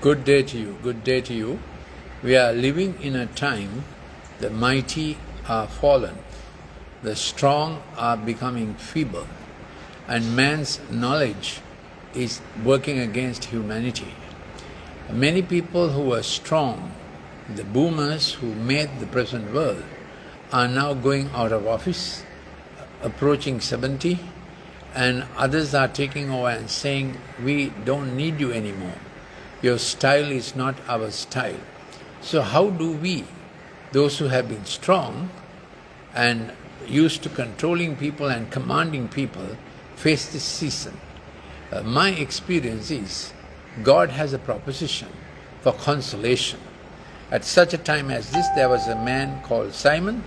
Good day to you. Good day to you. We are living in a time the mighty are fallen, the strong are becoming feeble, and man's knowledge is working against humanity. Many people who were strong, the boomers who made the present world, are now going out of office, approaching 70, and others are taking over and saying, we don't need you anymore. Your style is not our style. So how do we, those who have been strong and used to controlling people and commanding people, face this season? My experience is God has a proposition for consolation. At such a time as this, there was a man called Simon.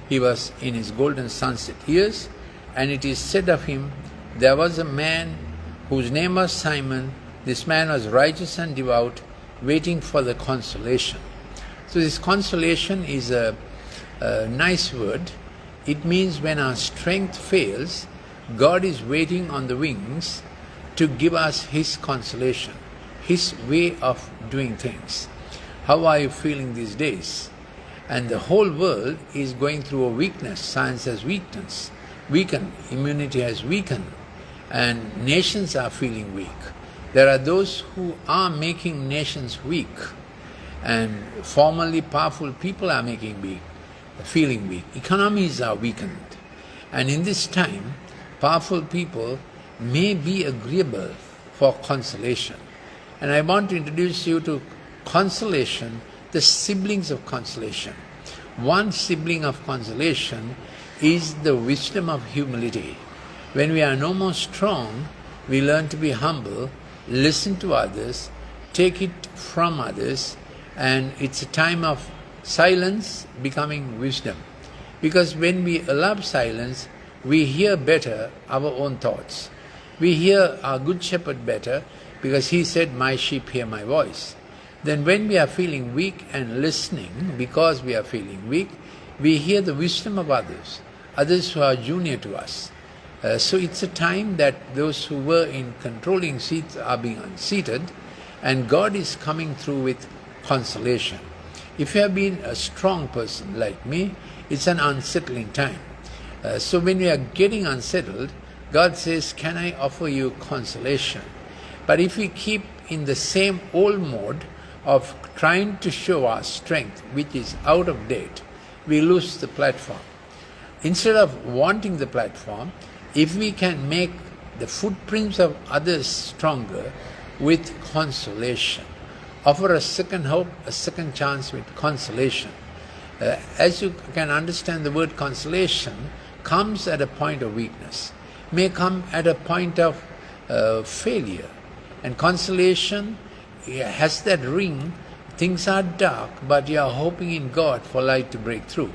He was in his golden sunset years, and it is said of him, there was a man whose name was Simon. This man was righteous and devout, waiting for the consolation. So this consolation is a nice word. It means when our strength fails, God is waiting on the wings to give us His consolation, His way of doing things. How are you feeling these days? And the whole world is going through a weakness. Science has weakened, immunity has weakened, and nations are feeling weak. There are those who are making nations weak, and formerly powerful people are feeling weak. Economies are weakened. And in this time, powerful people may be agreeable for consolation. And I want to introduce you to consolation, the siblings of consolation. One sibling of consolation is the wisdom of humility. When we are no more strong, we learn to be humble, listen to others, take it from others, and it's a time of silence becoming wisdom. Because when we allow silence, we hear better our own thoughts. We hear our good shepherd better because he said, my sheep hear my voice. Then when we are feeling weak and listening because we are feeling weak, we hear the wisdom of others who are junior to us. So it's a time that those who were in controlling seats are being unseated, and God is coming through with consolation. If you have been a strong person like me, it's an unsettling time. So when we are getting unsettled, God says, can I offer you consolation? But if we keep in the same old mode of trying to show our strength, which is out of date, we lose the platform. Instead of wanting the platform, if we can make the footprints of others stronger with consolation, offer a second hope, a second chance with consolation. As you can understand, the word consolation comes at a point of weakness, may come at a point of failure. And consolation has that ring. Things are dark, but you are hoping in God for light to break through.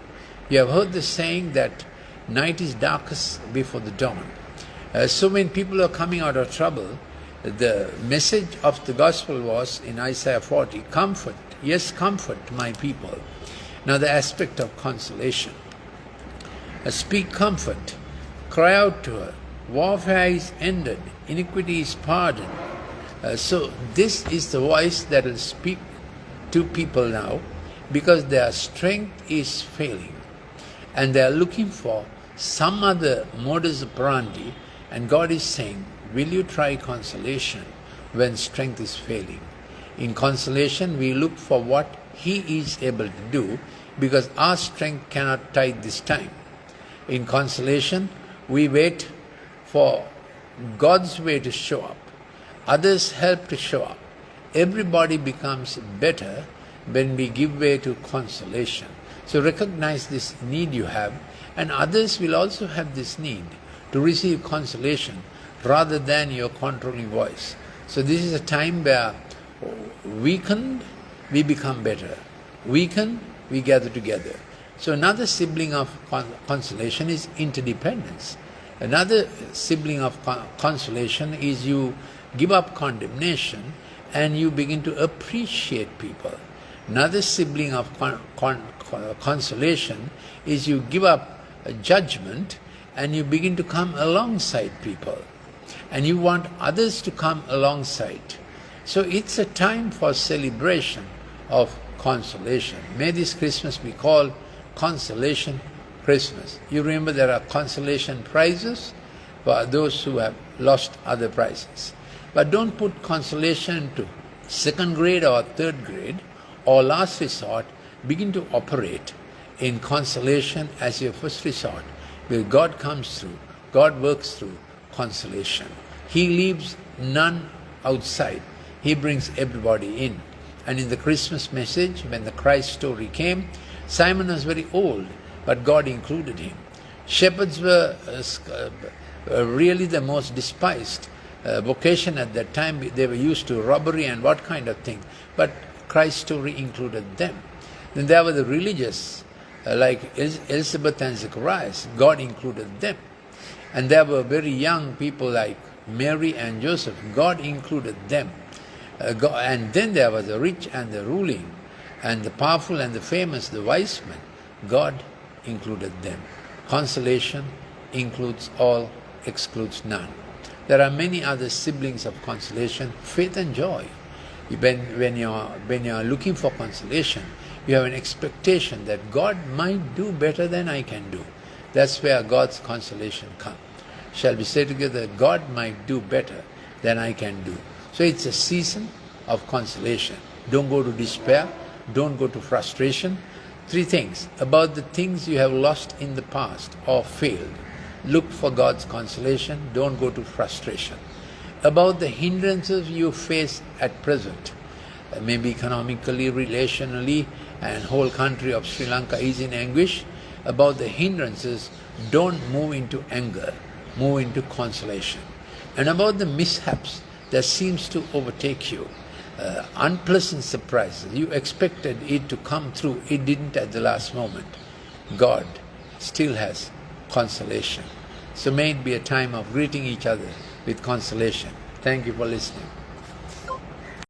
You have heard the saying that night is darkest before the dawn. So when people are coming out of trouble, the message of the gospel was in Isaiah 40, comfort, yes, comfort my people. Now the aspect of consolation. Speak comfort, cry out to her, warfare is ended, iniquity is pardoned. So this is the voice that will speak to people now, because their strength is failing and they are looking for some other modus operandi, and God is saying, will you try consolation when strength is failing? In consolation, we look for what He is able to do, because our strength cannot tide this time. In consolation, we wait for God's way to show up. Others help to show up. Everybody becomes better when we give way to consolation. So recognize this need you have, and others will also have this need to receive consolation rather than your controlling voice. So this is a time where weakened, we become better. Weakened, we gather together. So another sibling of consolation is interdependence. Another sibling of consolation is you give up condemnation and you begin to appreciate people. Another sibling of consolation is you give up judgment and you begin to come alongside people. And you want others to come alongside. So it's a time for celebration of consolation. May this Christmas be called Consolation Christmas. You remember there are consolation prizes for those who have lost other prizes. But don't put consolation into second grade or third grade, or last resort. Begin to operate in consolation as your first resort, where God comes through, God works through consolation. He leaves none outside. He brings everybody in. And in the Christmas message, when the Christ story came, Simon was very old, but God included him. Shepherds were really the most despised vocation at that time. They were used to robbery and what kind of thing. But Christ's story included them. Then there were the religious, like Elizabeth and Zacharias. God included them. And there were very young people like Mary and Joseph. God included them. And then there was the rich and the ruling, and the powerful and the famous, the wise men. God included them. Consolation includes all, excludes none. There are many other siblings of consolation, faith and joy. When you're looking for consolation, you have an expectation that God might do better than I can do. That's where God's consolation comes. Shall we say together, God might do better than I can do. So it's a season of consolation. Don't go to despair. Don't go to frustration. 3 things about the things you have lost in the past or failed. Look for God's consolation. Don't go to frustration. About the hindrances you face at present, maybe economically, relationally, and whole country of Sri Lanka is in anguish. About the hindrances, don't move into anger. Move into consolation. And about the mishaps that seems to overtake you, unpleasant surprises. You expected it to come through. It didn't at the last moment. God still has consolation. So may it be a time of greeting each other with consolation. Thank you for listening.